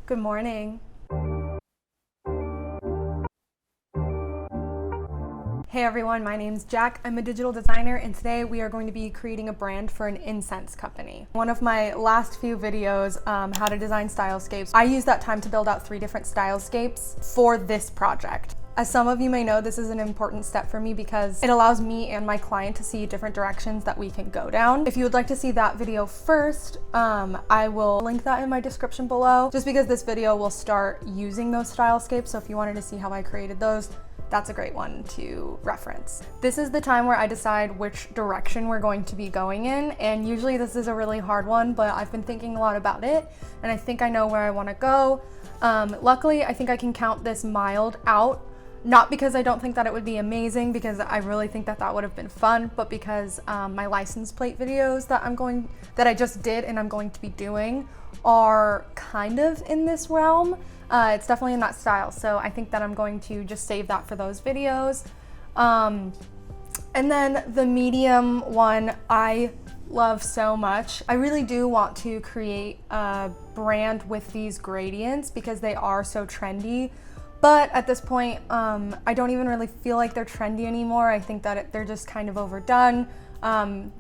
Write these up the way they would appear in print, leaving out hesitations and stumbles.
Good morning. Hey everyone, my name's Jack. I'm a digital designer and today we are going to be creating a brand for an incense company. One of my last few videos, how to design stylescapes, I used that time to build out 3 different stylescapes for this project. As some of you may know, this is an important step for me because it allows me and my client to see different directions that we can go down. If you would like to see that video first, I will link that in my description below, just because this video will start using those stylescapes. So if you wanted to see how I created those, that's a great one to reference. This is the time where I decide which direction we're going to be going in, and usually this is a really hard one, but I've been thinking a lot about it and I think I know where I want to go. Luckily, I think I can count this mild out. Not because I don't think that it would be amazing, because I really think that that would have been fun, but because my license plate videos that I just did and I'm going to be doing are kind of in this realm. It's definitely in that style, so I think that I'm going to just save that for those videos. And then the medium one I love so much. I really do want to create a brand with these gradients because they are so trendy. But at this point, I don't even really feel like they're trendy anymore. I think that they're just kind of overdone.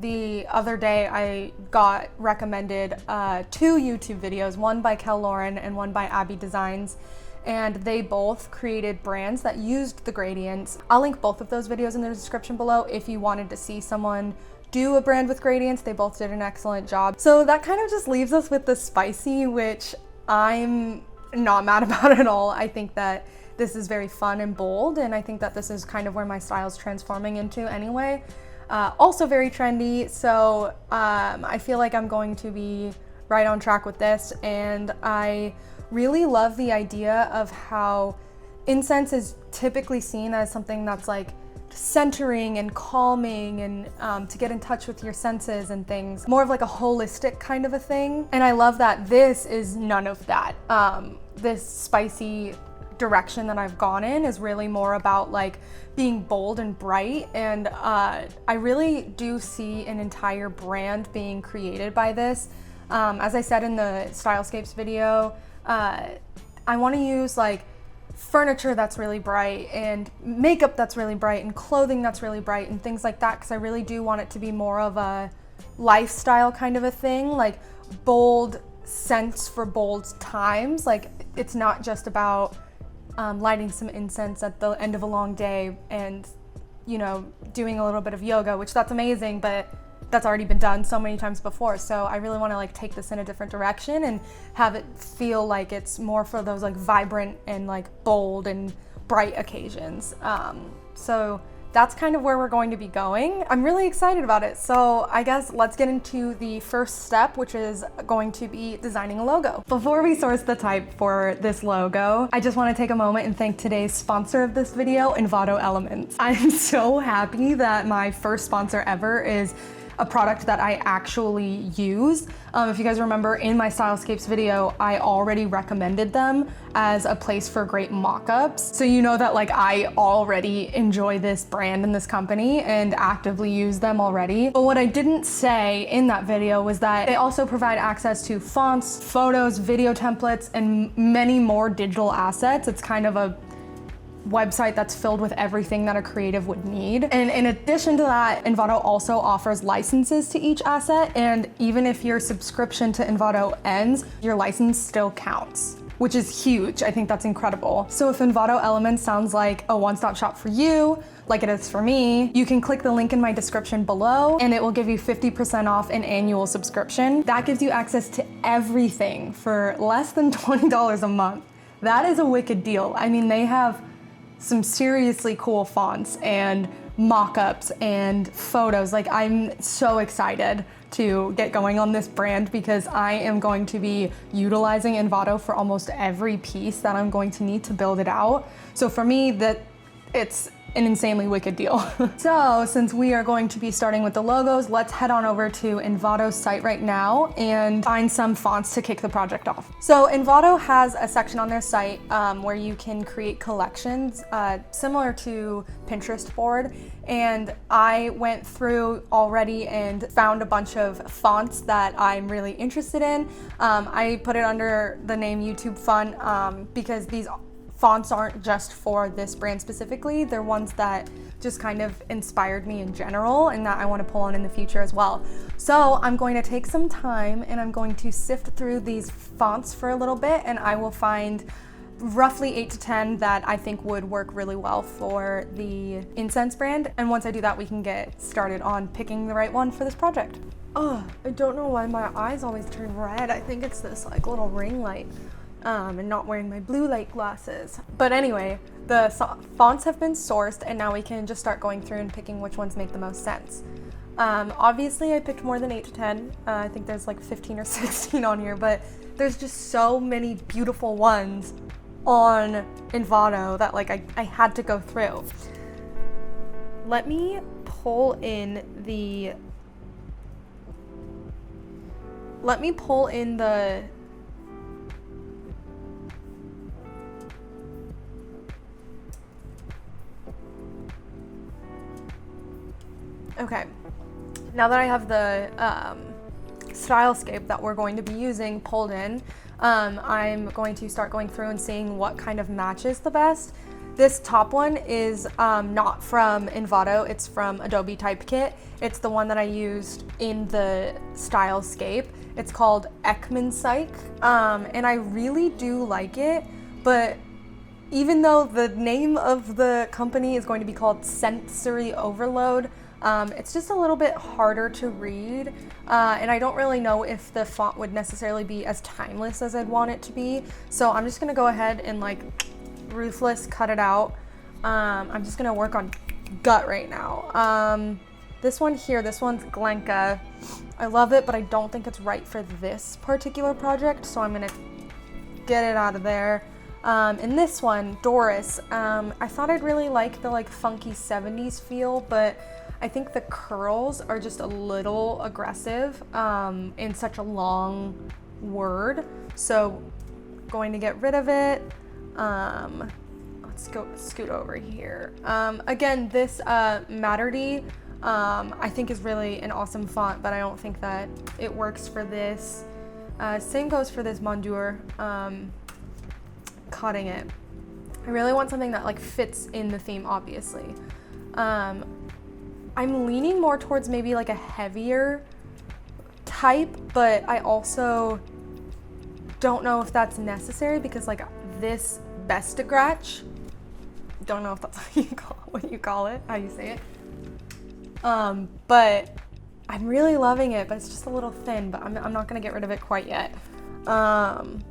The other day I got recommended 2 YouTube videos, one by Kel Lauren and one by Abby Designs, and they both created brands that used the gradients. I'll link both of those videos in the description below if you wanted to see someone do a brand with gradients. They both did an excellent job. So that kind of just leaves us with the spicy, which I'm not mad about at all. I think that this is very fun and bold, and I think that this is kind of where my style is transforming into anyway. Also very trendy, so I feel like I'm going to be right on track with this, and I really love the idea of how incense is typically seen as something that's like centering and calming and to get in touch with your senses and things, more of like a holistic kind of a thing. And I love that this is none of that. This spicy direction that I've gone in is really more about like being bold and bright, and I really do see an entire brand being created by this. As I said in the stylescapes video, I want to use like furniture that's really bright and makeup that's really bright and clothing that's really bright and things like that, because I really do want it to be more of a lifestyle kind of a thing, like bold scents for bold times. Like it's not just about lighting some incense at the end of a long day and, you know, doing a little bit of yoga, which that's amazing, but that's already been done so many times before. So I really want to like take this in a different direction and have it feel like it's more for those like vibrant and like bold and bright occasions. So that's kind of where we're going to be going. I'm really excited about it. So I guess let's get into the first step, which is going to be designing a logo. Before we source the type for this logo, I just want to take a moment and thank today's sponsor of this video, Envato Elements. I'm so happy that my first sponsor ever is a product that I actually use. If you guys remember in my stylescapes video, I already recommended them as a place for great mockups. So you know that like I already enjoy this brand and this company and actively use them already. But what I didn't say in that video was that they also provide access to fonts, photos, video templates, and many more digital assets. It's kind of a website that's filled with everything that a creative would need. And in addition to that, Envato also offers licenses to each asset, and even if your subscription to Envato ends, your license still counts, which is huge. I think that's incredible. So if Envato Elements sounds like a one-stop shop for you, like it is for me, you can click the link in my description below and it will give you 50% off an annual subscription. That gives you access to everything for less than $20 a month. That is a wicked deal. I mean, they have some seriously cool fonts and mock-ups and photos. Like I'm so excited to get going on this brand because I am going to be utilizing Envato for almost every piece that I'm going to need to build it out. So for me, that it's an insanely wicked deal. So since we are going to be starting with the logos, let's head on over to Envato's site right now and find some fonts to kick the project off. So Envato has a section on their site where you can create collections similar to Pinterest board. And I went through already and found a bunch of fonts that I'm really interested in. I put it under the name YouTube Fun because these fonts aren't just for this brand specifically. They're ones that just kind of inspired me in general and that I want to pull on in the future as well. So I'm going to take some time and I'm going to sift through these fonts for a little bit, and I will find roughly 8 to 10 that I think would work really well for the Incense brand. And once I do that, we can get started on picking the right one for this project. Oh, I don't know why my eyes always turn red. I think it's this like little ring light. And not wearing my blue light glasses. But anyway, the fonts have been sourced and now we can just start going through and picking which ones make the most sense. Obviously I picked more than 8 to 10. I think there's like 15 or 16 on here, but there's just so many beautiful ones on Envato that like I had to go through. Let me pull in the Okay, now that I have the stylescape that we're going to be using pulled in, I'm going to start going through and seeing what kind of matches the best. This top one is not from Envato, it's from Adobe Typekit. It's the one that I used in the stylescape. It's called Ekman Psych, and I really do like it, but even though the name of the company is going to be called Scentsory Overload, it's just a little bit harder to read, and I don't really know if the font would necessarily be as timeless as I'd want it to be. So I'm just gonna go ahead and like ruthless cut it out. I'm just gonna work on gut right now. This one here, this one's Glenka. I love it, but I don't think it's right for this particular project, so I'm gonna get it out of there. And this one, Doris, I thought I'd really like the like funky 70s feel, but I think the curls are just a little aggressive in such a long word. So going to get rid of it. Let's go scoot over here. Again, this Matterdy I think is really an awesome font, but I don't think that it works for this. Same goes for this Mondur. Cutting it. I really want something that like fits in the theme, obviously. I'm leaning more towards maybe like a heavier type, but I also don't know if that's necessary because like this Bestagratch, don't know if that's what you call it, how you say it. But I'm really loving it, but it's just a little thin, but I'm not gonna get rid of it quite yet. I'm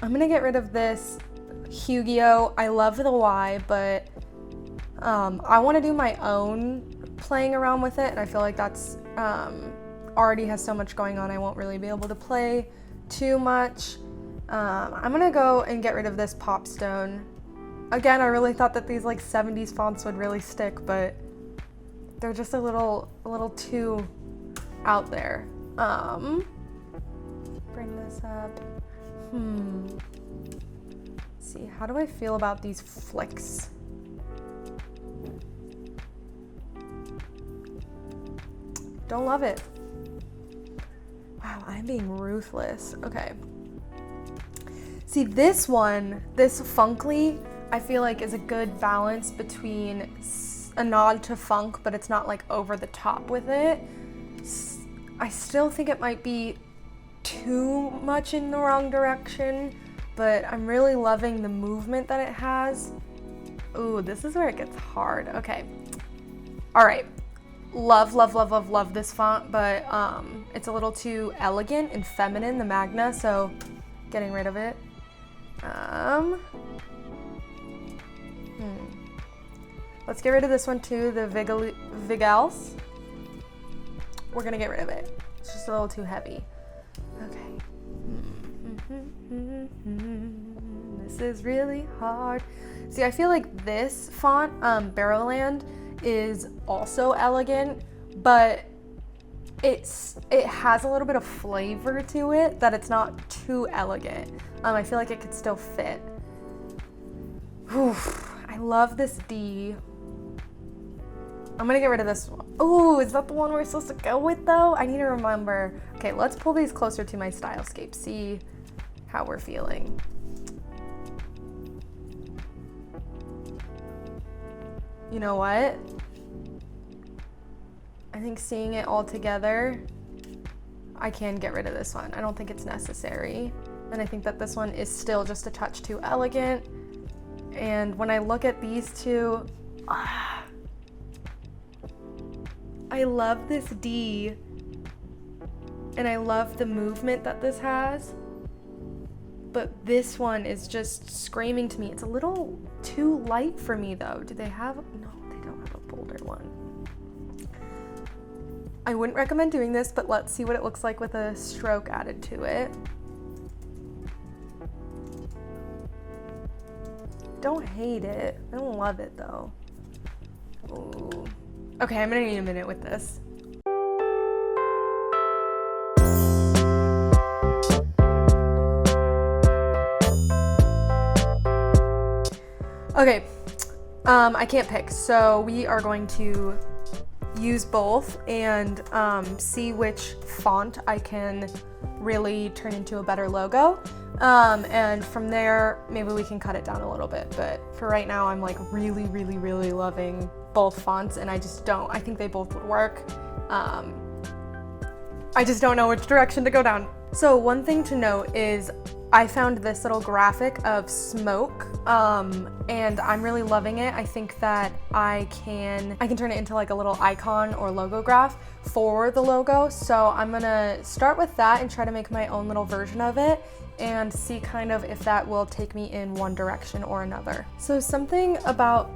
gonna get rid of this Hugio. I love the Y, but I want to do my own playing around with it, and I feel like that's already has so much going on I won't really be able to play too much. I'm gonna go and get rid of this Popstone. Again, I really thought that these like 70s fonts would really stick, but they're just a little too out there. Bring this up. Let's see, how do I feel about these flicks? Don't love it. Wow, I'm being ruthless. Okay. See, this one, this Funkly, I feel like is a good balance between a nod to funk, but it's not like over the top with it. I still think it might be too much in the wrong direction, but I'm really loving the movement that it has. Ooh, this is where it gets hard. Okay. All right. Love this font, but it's a little too elegant and feminine, the Magna, so getting rid of it. Let's get rid of this one too, the Vigals. We're gonna get rid of it. It's just a little too heavy. Okay. This This is really hard. See, I feel like this font, Barrowland, is also elegant, but it has a little bit of flavor to it that it's not too elegant. I feel like it could still fit. Whew, I love this D. I'm gonna get rid of this one. Oh, is that the one we're supposed to go with though? I need to remember. Okay, let's pull these closer to my stylescape, see how we're feeling. You know what? I think seeing it all together, I can get rid of this one. I don't think it's necessary. And I think that this one is still just a touch too elegant. And when I look at these two, I love this D, and I love the movement that this has, but this one is just screaming to me. It's a little too light for me though. Do they have, no, they don't have a bolder one. I wouldn't recommend doing this, but let's see what it looks like with a stroke added to it. Don't hate it. I don't love it though. Ooh. Okay, I'm gonna need a minute with this. Okay, I can't pick, so we are going to use both and see which font I can really turn into a better logo. And from there, maybe we can cut it down a little bit. But for right now, I'm like really, really, really loving both fonts, and I think they both would work. I just don't know which direction to go down. So one thing to note is I found this little graphic of smoke, and I'm really loving it. I think that I can turn it into like a little icon or logo graph for the logo. So I'm gonna start with that and try to make my own little version of it and see kind of if that will take me in one direction or another. So something about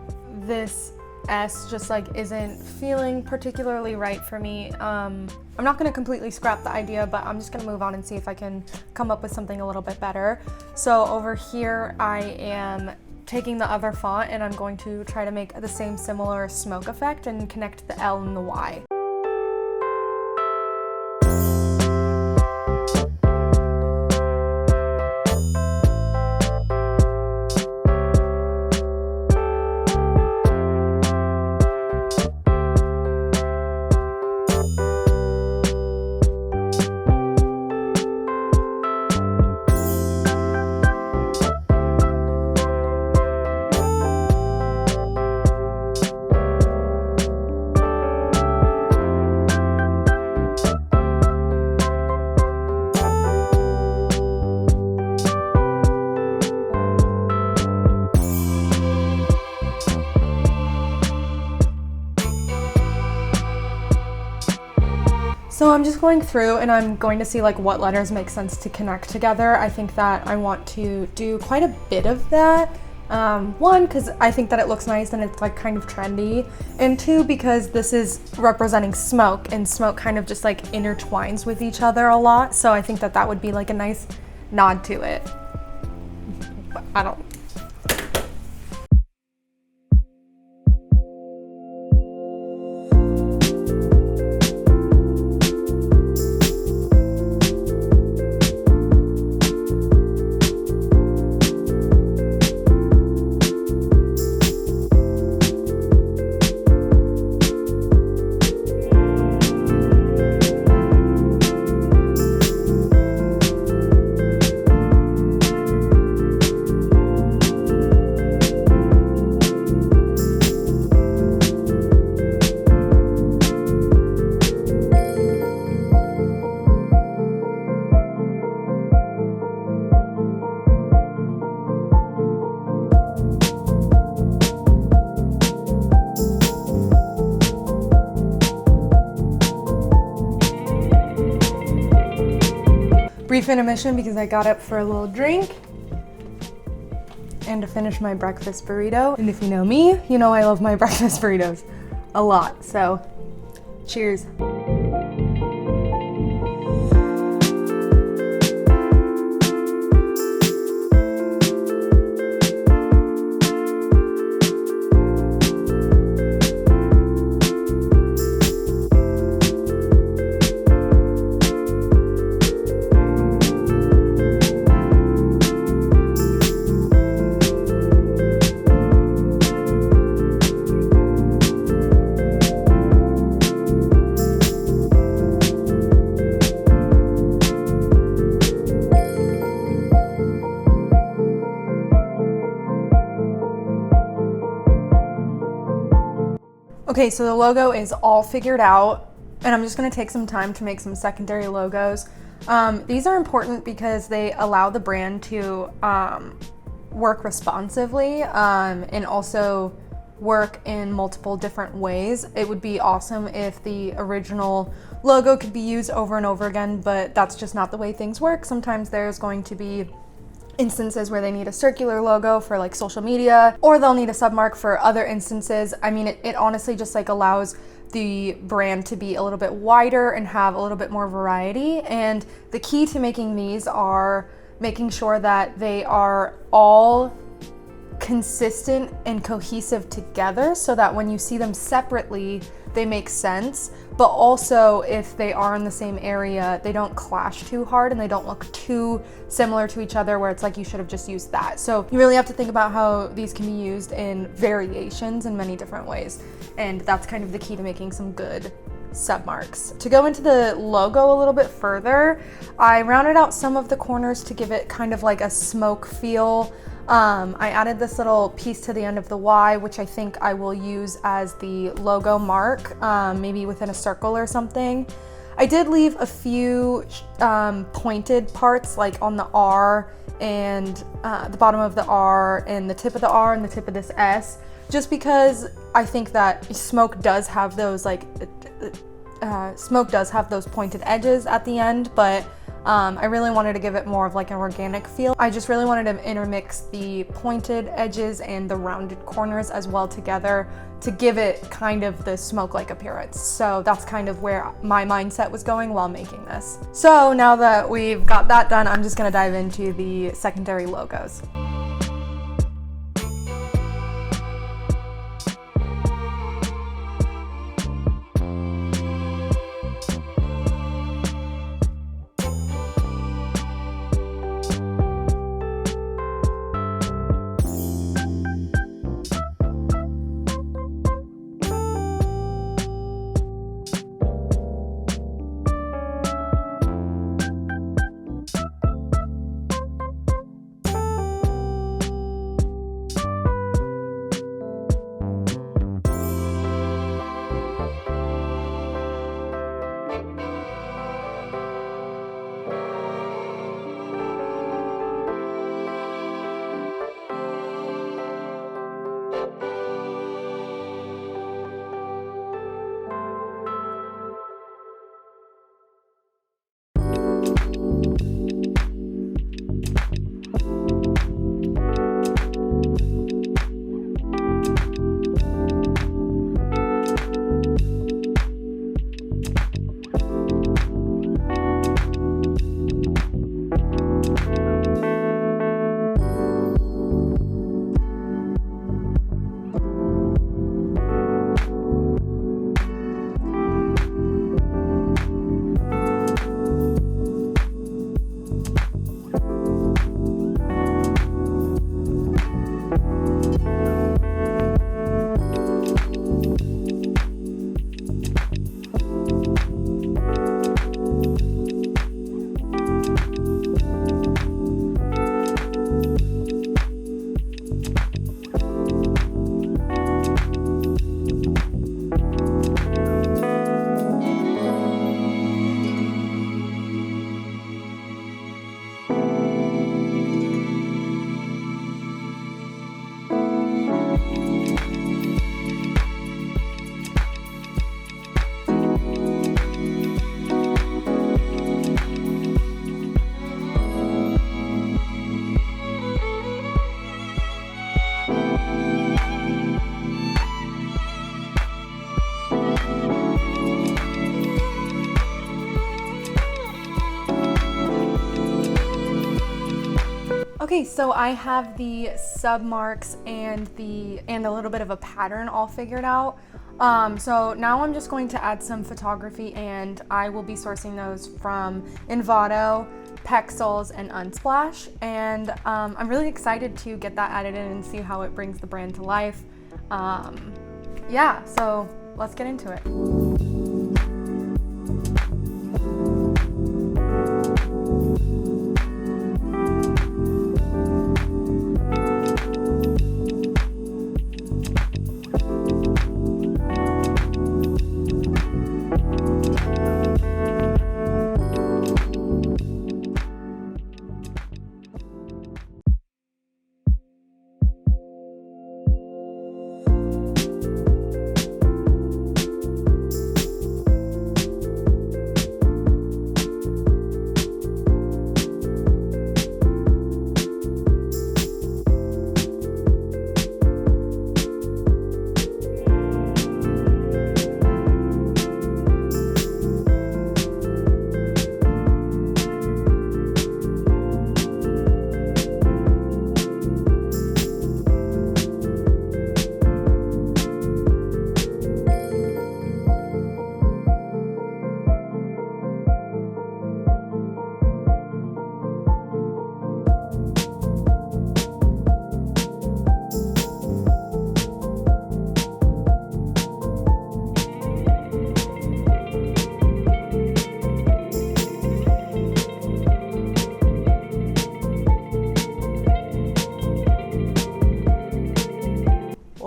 this S just like isn't feeling particularly right for me. I'm not gonna completely scrap the idea, but I'm just gonna move on and see if I can come up with something a little bit better. So over here, I am taking the other font and I'm going to try to make the same similar smoke effect and connect the L and the Y. So I'm just going through and I'm going to see like what letters make sense to connect together. I think that I want to do quite a bit of that. One, because I think that it looks nice and it's like kind of trendy. And two, because this is representing smoke and smoke kind of just like intertwines with each other a lot. So I think that that would be like a nice nod to it. But I don't. Brief intermission because I got up for a little drink and to finish my breakfast burrito. And if you know me, you know I love my breakfast burritos a lot. So cheers. Okay, so the logo is all figured out, and I'm just gonna take some time to make some secondary logos. These are important because they allow the brand to work responsively and also work in multiple different ways. It would be awesome if the original logo could be used over and over again, but that's just not the way things work. Sometimes there's going to be instances where they need a circular logo for like social media, or they'll need a submark for other instances. I mean, it honestly just like allows the brand to be a little bit wider and have a little bit more variety. And the key to making these are making sure that they are all consistent and cohesive together so that when you see them separately, they make sense, but also if they are in the same area, they don't clash too hard and they don't look too similar to each other where it's like you should have just used that. So you really have to think about how these can be used in variations in many different ways. And that's kind of the key to making some good submarks. To go into the logo a little bit further, I rounded out some of the corners to give it kind of like a smoke feel. I added this little piece to the end of the Y, which I think I will use as the logo mark, maybe within a circle or something. I did leave a few pointed parts like on the R and the bottom of the R and the tip of the R and the tip of this S, just because I think that smoke does have those pointed edges at the end, but I really wanted to give it more of like an organic feel. I just really wanted to intermix the pointed edges and the rounded corners as well together to give it kind of the smoke-like appearance. So that's kind of where my mindset was going while making this. So now that we've got that done, I'm just gonna dive into the secondary logos. Okay, so I have the sub marks and a little bit of a pattern all figured out. So now I'm just going to add some photography, and I will be sourcing those from Envato, Pexels, and Unsplash. And I'm really excited to get that added in and see how it brings the brand to life. Yeah, so let's get into it.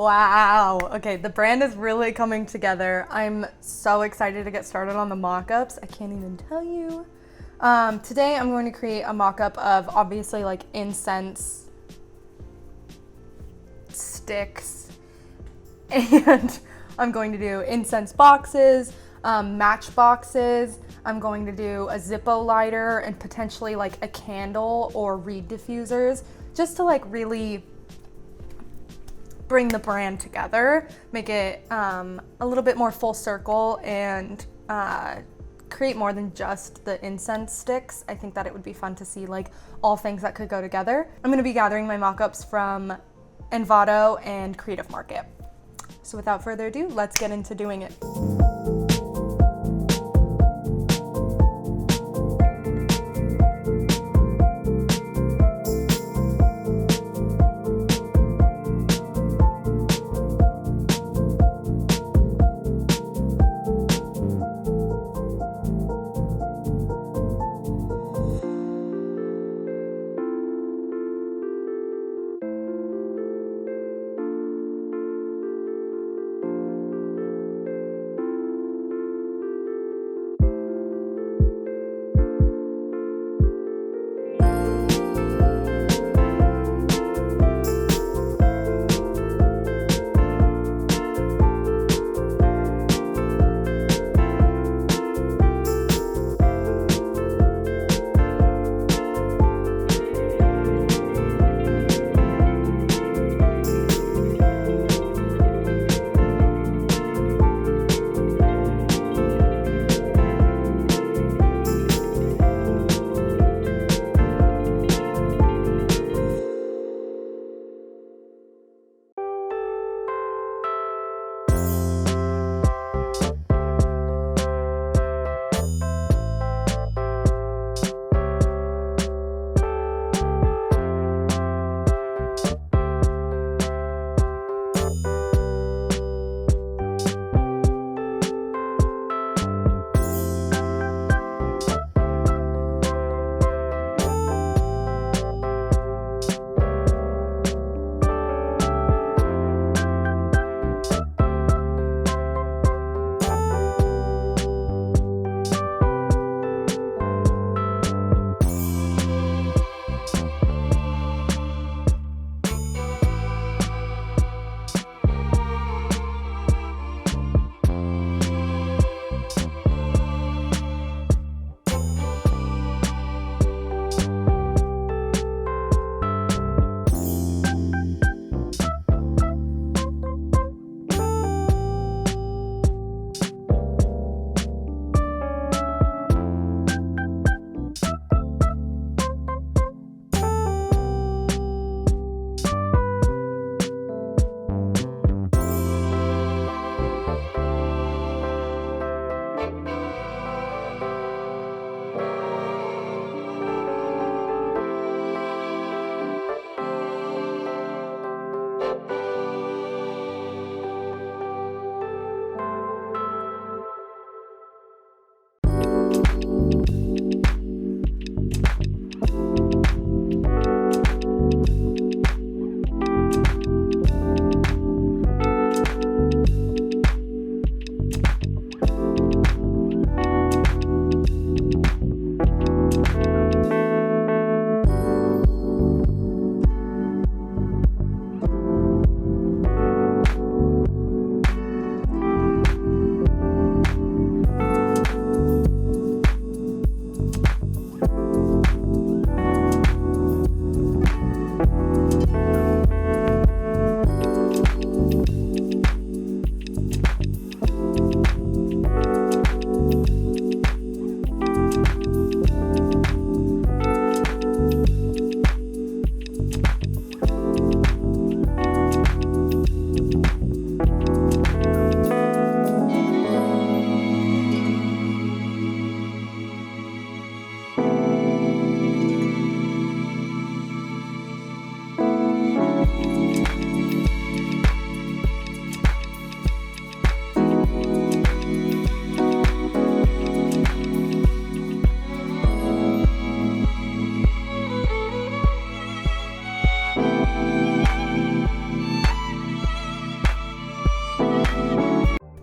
Wow. Okay, the brand is really coming together. I'm so excited to get started on the mock-ups. I can't even tell you. Today I'm going to create a mock-up of obviously like incense sticks, and I'm going to do incense boxes, match boxes. I'm going to do a Zippo lighter and potentially like a candle or reed diffusers, just to like really bring the brand together, make it a little bit more full circle, and create more than just the incense sticks. I think that it would be fun to see like all things that could go together. I'm going to be gathering my mock-ups from Envato and Creative Market. So without further ado, let's get into doing it.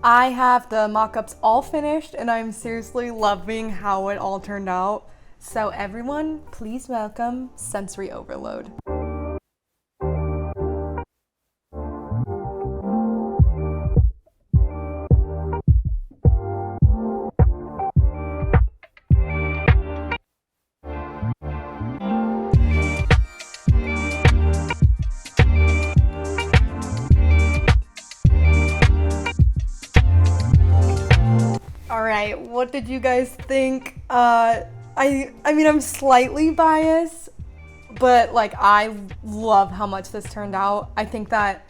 I have the mock-ups all finished and I'm seriously loving how it all turned out. So everyone, please welcome Scentsory Overload. All right, what did you guys think? I mean, I'm slightly biased, but like I love how much this turned out. I think that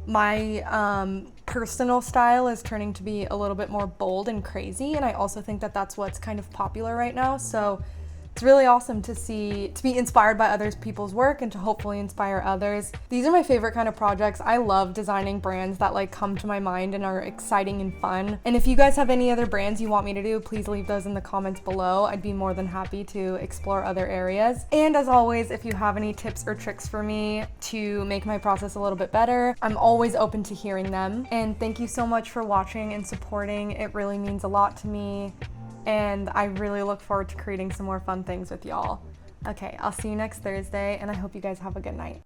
my personal style is turning to be a little bit more bold and crazy, and I also think that that's what's kind of popular right now. So it's really awesome to be inspired by other people's work and to hopefully inspire others. These are my favorite kind of projects. I love designing brands that like come to my mind and are exciting and fun. And if you guys have any other brands you want me to do, please leave those in the comments below. I'd be more than happy to explore other areas. And as always, if you have any tips or tricks for me to make my process a little bit better, I'm always open to hearing them. And thank you so much for watching and supporting. It really means a lot to me. And I really look forward to creating some more fun things with y'all. Okay, I'll see you next Thursday, and I hope you guys have a good night.